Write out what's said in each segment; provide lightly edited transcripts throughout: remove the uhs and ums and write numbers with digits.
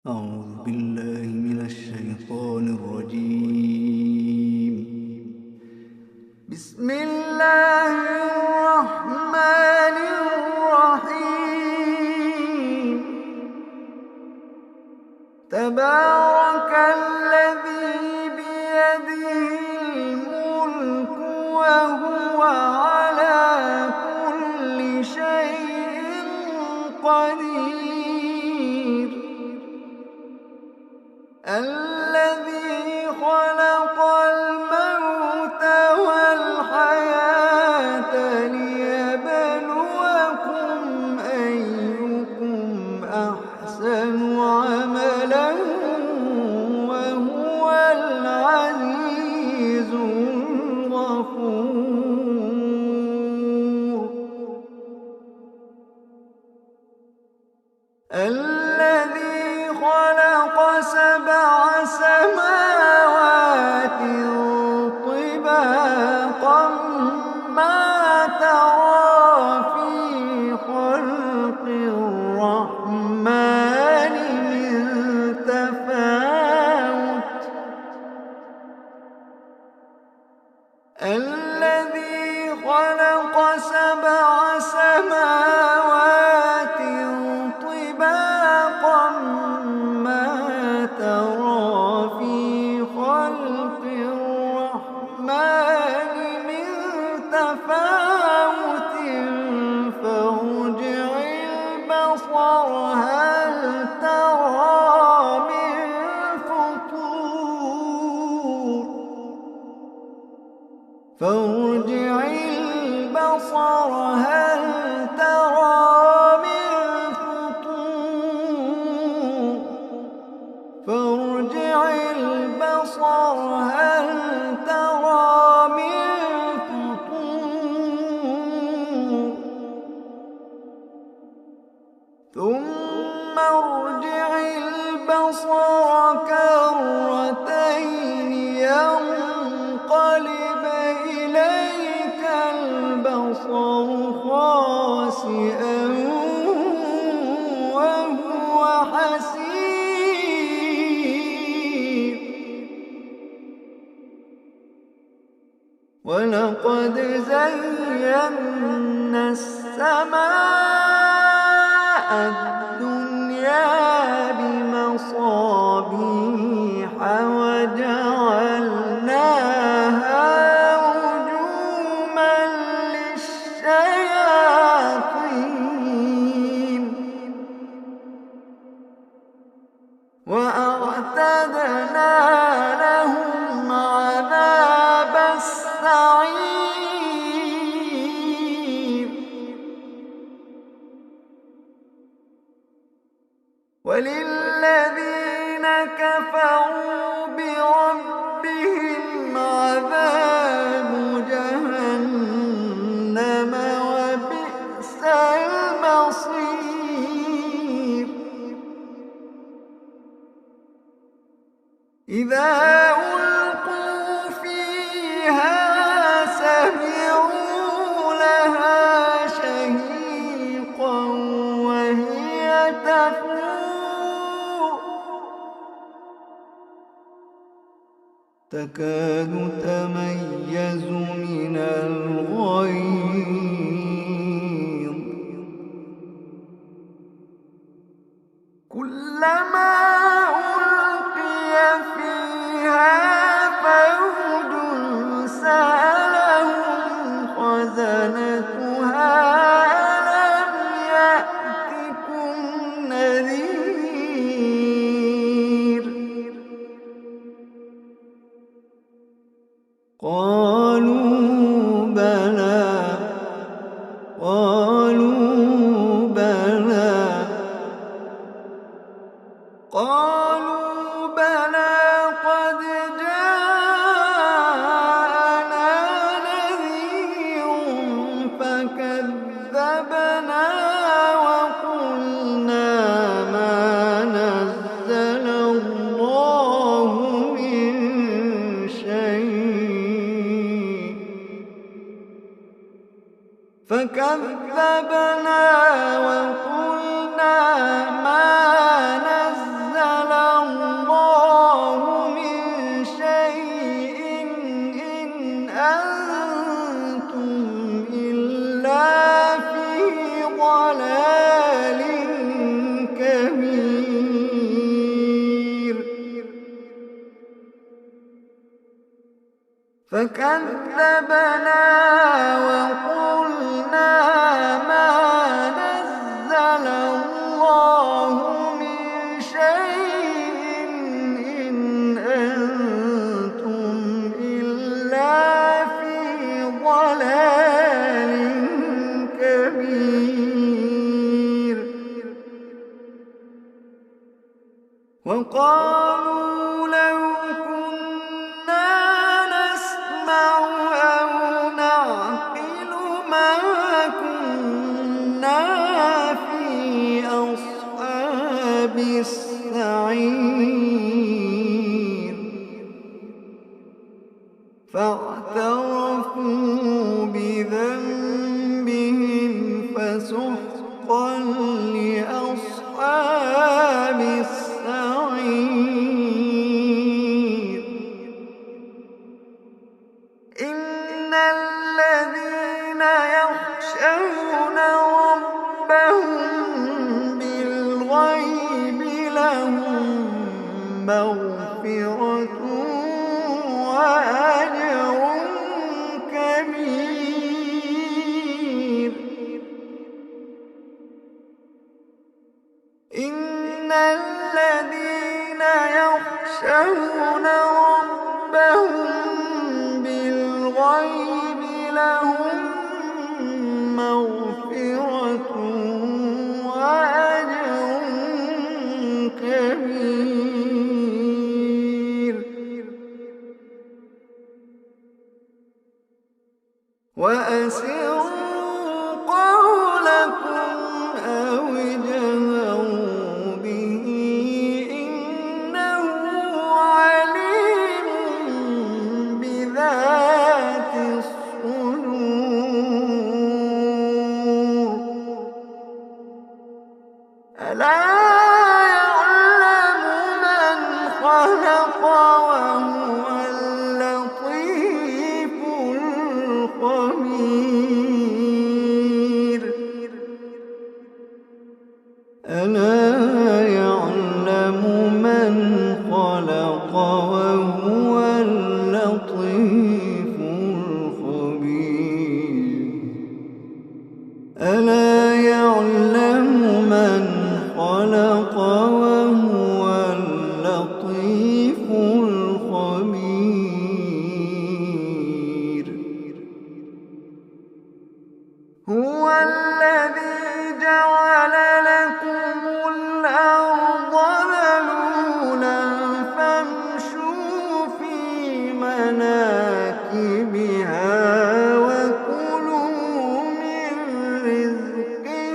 أعوذ بالله من الشيطان الرجيم. بسم الله الرحمن الرحيم. تبارك الذي بيده الملك وهو على كل شيء قدير. الذي خلق الموت والحياة ليبلوكم أيكم أحسن عملا وهو العزيز الغفور. الذي خلق سبع سماوات طباقا ما ترى في خلق الرحمن من تفاوت. الذي خلق سبع سماوات طباقا ما ترى في خلق الرحمن من تفاوت فارجع البصر هل ترى من فطور. فارجع البصر هل ترى من فطور. فارجع البصر هل ترى من فطور. ثم ارجع البصر كرتين ينقلب إليك البصر خاسئا وهو حسير. ولقد زينا السماء الدنيا بمصابيح وجعلناها رجوما للشياطين وأعتدنا لهم عذاب السعير. وللذين كفروا بربهم عذاب جهنم وبئس المصير. إذا ألقوا فيها سمعوا لها شهيقا وهي تفور تكاد تميز من الغيظ. كلما ألقي فيها فوج سألهم خزنتها ألم يأتكم نذير. قالوا بلى. قالوا بلى. قالوا بلى قد جاءنا نذير فكذبنا وقلنا ما نزل الله من شيء. فكذبنا وقلنا ما نزل فكذبنا وقلنا ما نزل الله من شيء إن أنتم إلا في ضلال كبير. وقالوا لو كنا نسمع أو نعقل ما كنا في أصحاب السعير. فاعترفوا بذنبهم فسحقا لأصحاب السعير. إن الذين يخشون ربهم بالغيب لهم مغفرة وأجر كبير. إن الذين يخشون ربهم بالغيب لهم مغفرة وأجر كبير. وأسروا قولكم أو اجهروا به إنه عليم بذات الصدور. ألا يعلم من خلق وهو اللطيف الخبير. ألا يعلم من خلق وهو اللطيف الخبير. ألا يعلم من خلق وهو اللطيف الخبير. هو الذي جعل لكم الأرض ذلولا فامشوا في مناكبها وكلوا من رزقه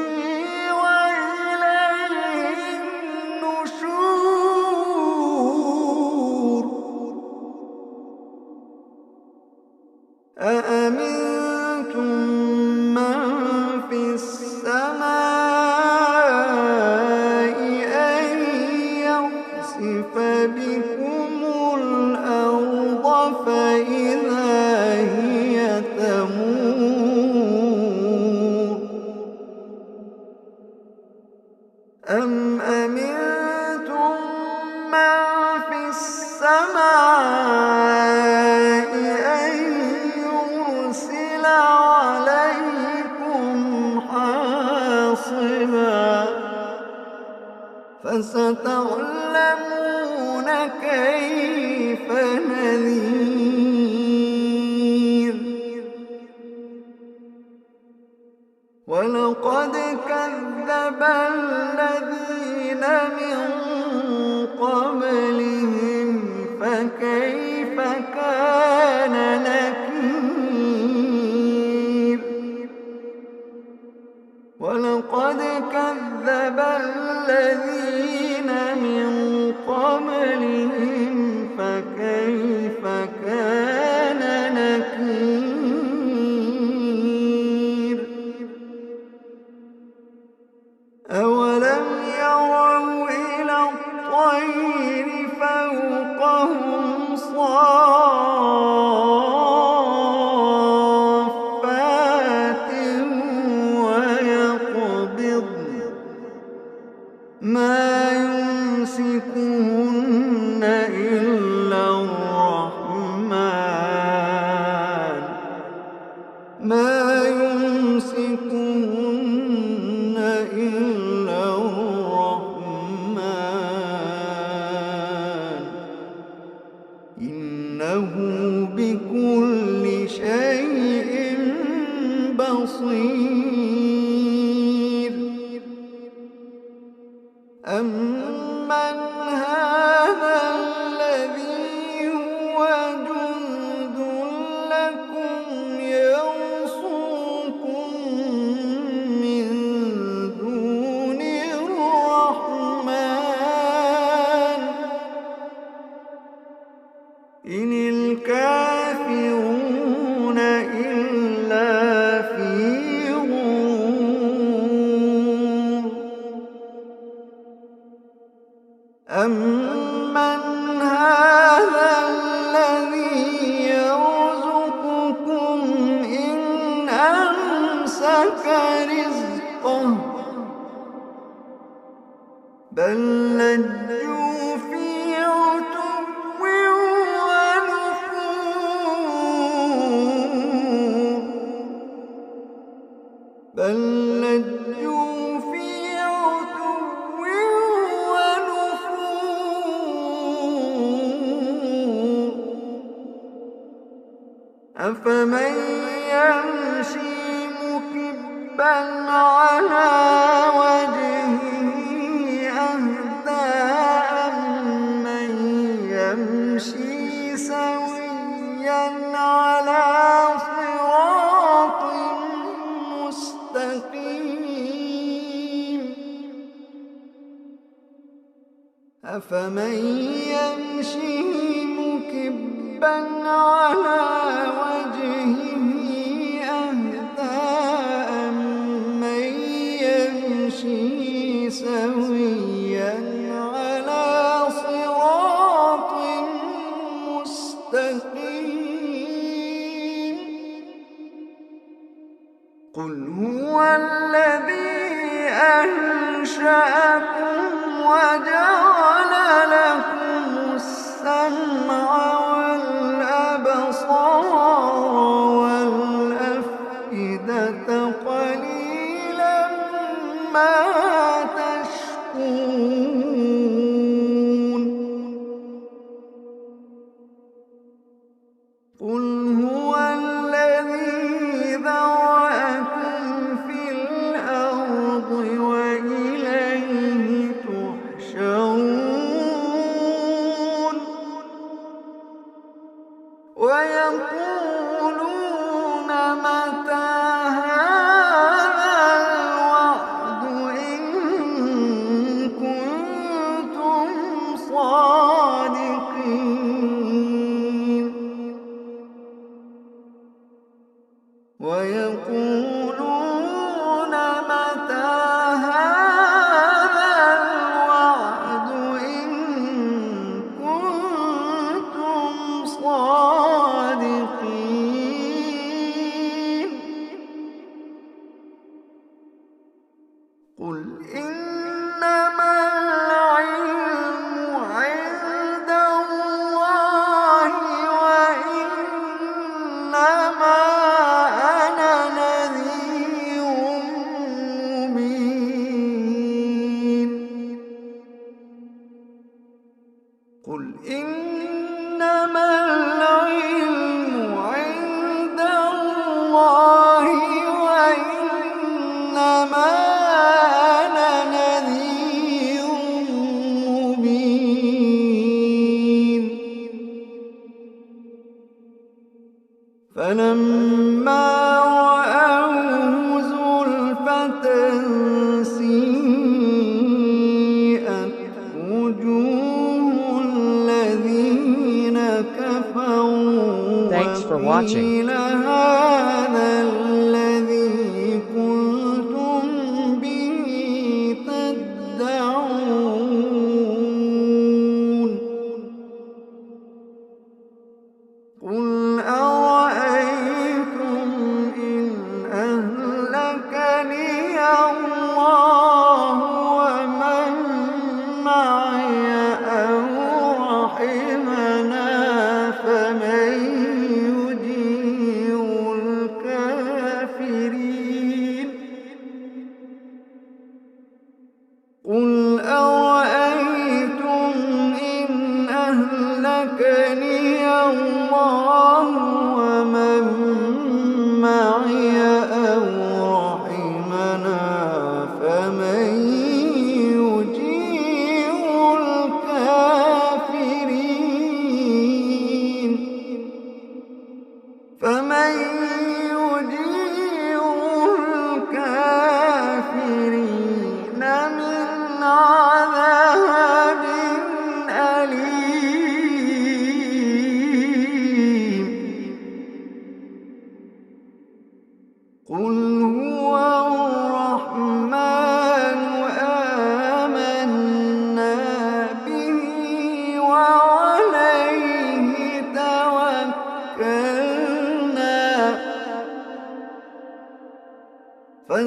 وإليه النشور. أأمنتم من في السماء أن يخسف بكم الأرض فإذا هي تمور. أم أمنتم من في السماء أن يرسل عليكم حاصبا فستعلمون كيف نذير. ولقد كذب الذين من قبلهم فكيف كان نكير. ولقد كذب الذين من قبلهم فكيف كان نكير. أولم يروا إلى الطير فوقهم صافات ويقبضن ما يمسكهن إلا الرحمن أَمَّنْ هَٰذَا الَّذِي هُوَ جُندٌ لَّكُمْ يَرْزُقُكُم مِّن دُونِ الرَّحْمَٰنِ ۚ إِنِ الْكَافِرُونَ إِلَّا فِي غُرُورٍ أَمَّنْ هَٰذَا الَّذِي يَرْزُقُكُمْ إِنْ أَمْسَكَ رِزْقَهُ ۚ بَل لَّجُّوا فِي عُتُوٍّ وَنُفُورٍ أَفَمَن يَمْشِي مُكِبًّا عَلَىٰ وَجْهِهِ أَهْدَىٰ أَمَّن يَمْشِي سَوِيًّا عَلَىٰ صِرَاطٍ مُّسْتَقِيمٍ أَفَمَن يَمْشِي مُكِبًّا عَلَىٰ وَجْهِهِ أَهْدَىٰ أَمَّن يَمْشِي سَوِيًّا عَلَىٰ صِرَاطٍ مُّسْتَقِيمٍ قُلْ هُوَ الَّذِي أَنشَأَكُمْ وَجَعَلَ لَكُمُ السَّمْعَ وَالْأَبْصَارَ وَالْأَفْئِدَةَ ۖ قَلِيلًا مَّا تَشْكُرُونَ قُلْ هُوَ الَّذِي ذَرَأَكُمْ فِي الْأَرْضِ وَإِلَيْهِ تُحْشَرُونَ وَيَقُولُونَ مَتَىٰ هَٰذَا الْوَعْدُ إِن كُنتُمْ صَادِقِينَ وَيَقُولُونَ مَتَىٰ هَٰذَا الْوَعْدُ إِن كُنتُمْ صَادِقِينَ قُلْ إِنَّمَا الْعِلْمُ عِندَ اللَّهِ وَإِنَّمَا أَنَا نَذِيرٌ مُّبِينٌ قُلْ إِنَّمَا الْعِلْمُ عِندَ اللَّهِ وَإِنَّمَا أَنَا نَذِيرٌ مُّبِينٌ فَلَمَّا رَأَوْهُ زُلْفَةً سِيئَتْ وُجُوهُ الَّذِينَ كَفَرُوا Thanks for watching. وَقِيلَ هَٰذَا الَّذِي كُنتُم بِهِ تَدَّعُونَ قُلْ أَرَأَيْتُمْ إِنْ أَهْلَكَنِيَ اللَّهُ وَمَن مَّعِيَ أَوْ رَحِمَنَا فَمَن يُجِيرُ الْكَافِرِينَ قُلْ أَرَأَيْتُمْ إِنْ أَهْلَكَنِيَ اللَّهُ وَمَن مَّعِيَ أَوْ رَحِمَنَا فَمَن يُجِيرُ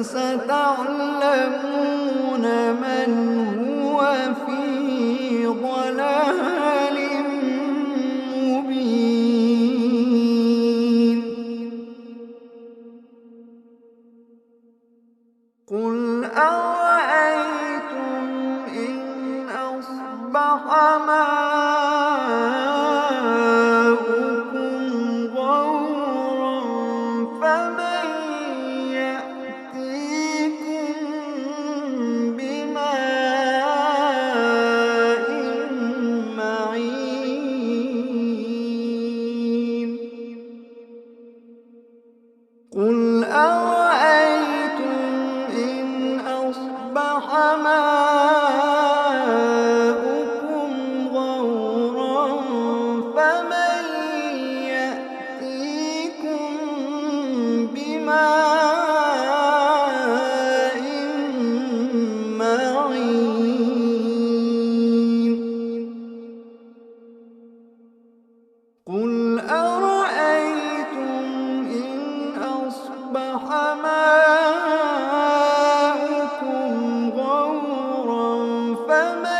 فستعلمون من هو في ضلال مبين. قل أرأيتم إن أصبح ماؤكم غورا فمن يأتيكم بماء معين. قل أرأيتم إن أصبح ماؤكم غورا فمن يأتيكم بماء معين. قل أرأيتم إن أصبح ماؤكم غورا فمن